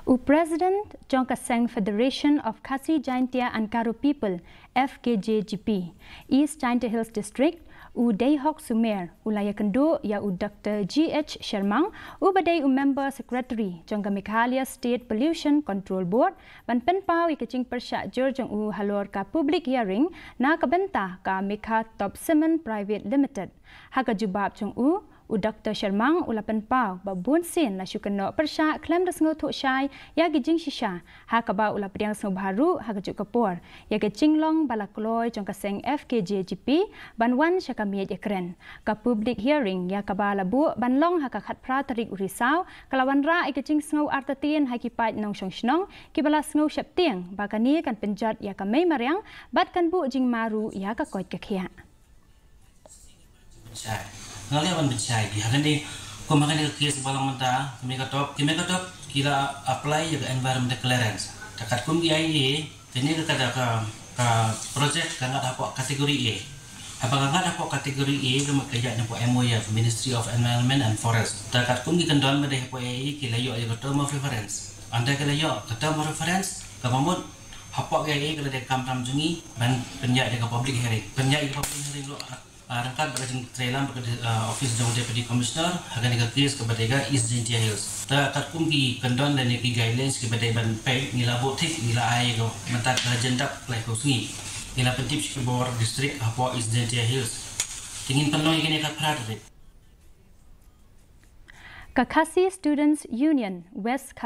President Jongkaseng Federation of Khasi Jaintia and Karo People FKJGP East Jaintia Hills District Dayhok Sumer Ulaya Kendo ya Dr. GH Sharmang Badai Member Secretary Jongka Meghalaya State Pollution Control Board ban penpau ikacing persyak jurjong halor ka public hearing na kabenta ka Megha Top Cement Private Limited haka jubab jong Dr. Sharmang ulapan pau babun sin la syukano persya klaim das ngotu syai ya gijing shisha ha kaba ula priang sno baru ha gajuk kapor ya gijing long balakloi Jongkaseng FKJGP banwan syakamiet ekren ka public hearing ya kaba labu banlong ha ka khat pra tarik urisau kalawan ra ikajing sno artatien ha kipat nong shnong kibala sno syaptiang bakani kan penjat ya ka mei mariang bat kan bu jing maru ya ka koit ka khia ngaliawan bencai di hari ini kau makan di kes balang mentah kami katop kita apply juga environment clearance dekat kum di IE ini kita ada project kan ada apa kategori E apakah ada apa kategori E kami kerja dengan MOU Ministry of Environment and Forest dekat kum di kendon pada apa E kita yuk ada term of reference anda kita yuk term of reference kamu apa E kalau ada kampam jungi dan penjat dengan public hearing lo rangkat berkaitan trailer office jong deputy commissioner akan dikakis kepada East Jaintia Hills. Tak kumpi kendon dan neki guidelines kepada ban peg nila botik nila air ko mentak jendak lai ko sungi. Nila pentip bor district apa East Jaintia Hills. Tingin penuh ini kat pradrik. Khasi Students Union West